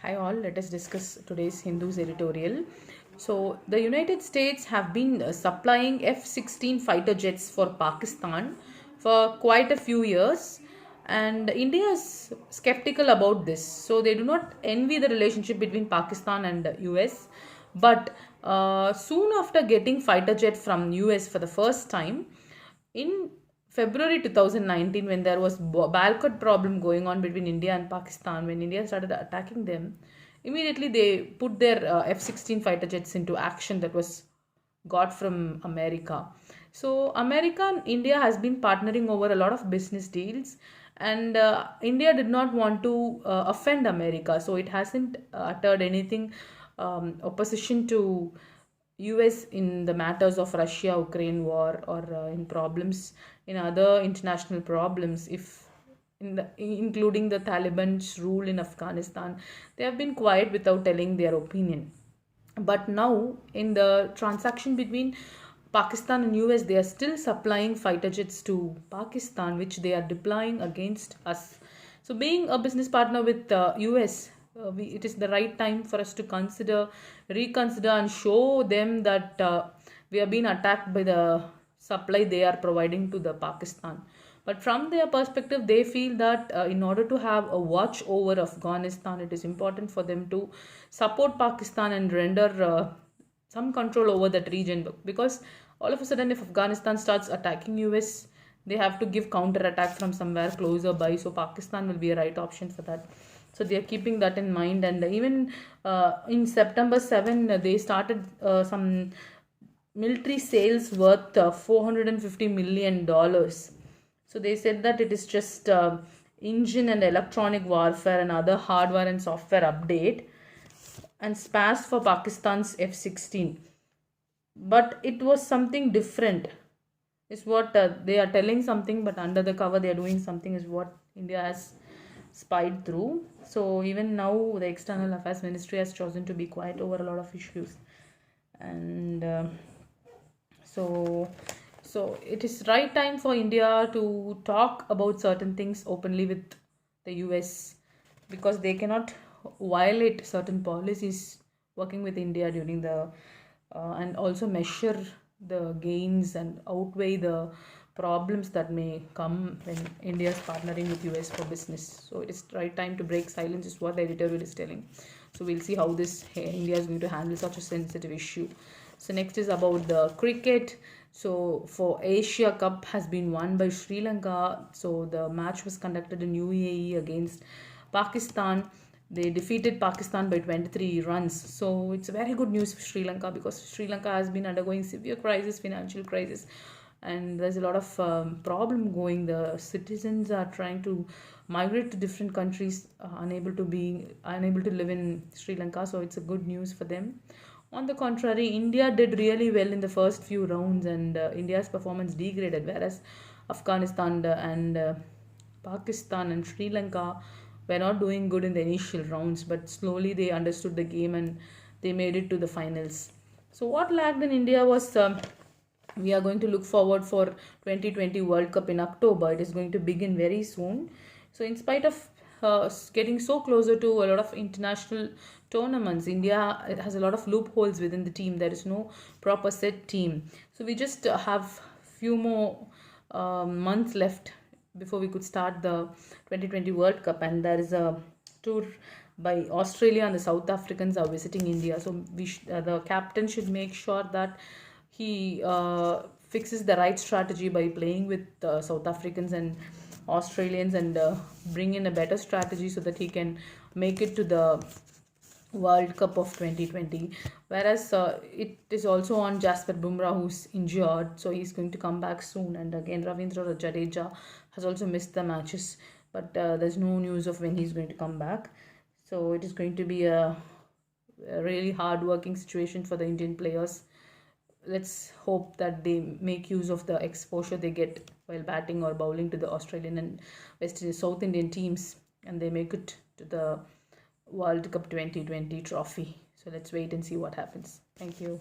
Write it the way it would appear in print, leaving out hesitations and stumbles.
Hi all, let us discuss today's Hindus editorial. So, the United States have been supplying F16 fighter jets for Pakistan for quite a few years, and India is skeptical about this. So, they do not envy the relationship between Pakistan and US, but soon after getting fighter jet from US for the first time, in February 2019, when there was Balkot problem going on between India and Pakistan, when India started attacking them, immediately they put their F-16 fighter jets into action that was got from America. So America and India has been partnering over a lot of business deals, and India did not want to offend America, so it hasn't uttered anything opposition to US in the matters of Russia Ukraine war, or in problems in other international problems, if including the Taliban's rule in Afghanistan. They have been quiet without telling their opinion. But now, in the transaction between Pakistan and US, they are still supplying fighter jets to Pakistan, which they are deploying against us. So, being a business partner with US, it is the right time for us to reconsider, and show them that we are being attacked by the supply they are providing to the Pakistan. But from their perspective, they feel that in order to have a watch over Afghanistan, it is important for them to support Pakistan and render some control over that region. Because all of a sudden, if Afghanistan starts attacking US, they have to give counter attack from somewhere closer by. So Pakistan will be a right option for that. So they are keeping that in mind. And even in September 7, they started some military sales worth $450 million. So they said that it is just engine and electronic warfare and other hardware and software update and spares for Pakistan's F-16. But it was something different. Is what they are telling something, but under the cover they are doing something, is what India has spied through. So even now the External Affairs Ministry has chosen to be quiet over a lot of issues. And so it is right time for India to talk about certain things openly with the US, because they cannot violate certain policies working with India during the and also measure the gains and outweigh the problems that may come when India is partnering with US for business. So it is right time to break silence, is what the editorial is telling. So we'll see how this India is going to handle such a sensitive issue. So next is about the cricket. So for Asia Cup has been won by Sri Lanka. So the match was conducted in UAE against Pakistan. They defeated Pakistan by 23 runs. So it's very good news for Sri Lanka, because Sri Lanka has been undergoing severe crisis, financial crisis, and there's a lot of problem going. The citizens are trying to migrate to different countries, unable to live in Sri Lanka. So it's a good news for them. On the contrary, India did really well in the first few rounds, and India's performance degraded, whereas Afghanistan and Pakistan and Sri Lanka were not doing good in the initial rounds, but slowly they understood the game and they made it to the finals. So what lagged in India was we are going to look forward for 2020 World Cup in October. It is going to begin very soon. So in spite of getting so closer to a lot of international tournaments, India, it has a lot of loopholes within the team. There is no proper set team. So we just have few more months left before we could start the 2020 World Cup, and there is a tour by Australia, and the South Africans are visiting India. So the captain should make sure that he fixes the right strategy by playing with South Africans and Australians, and bring in a better strategy so that he can make it to the World Cup of 2020. Whereas it is also on Jasper Bumrah, who's injured, so he's going to come back soon. And again, Ravindra Jadeja has also missed the matches, but there's no news of when he's going to come back. So it is going to be a really hard working situation for the Indian players. Let's hope that they make use of the exposure they get while batting or bowling to the Australian and South Indian teams, and they make it to the World Cup 2020 trophy. So let's wait and see what happens. Thank you.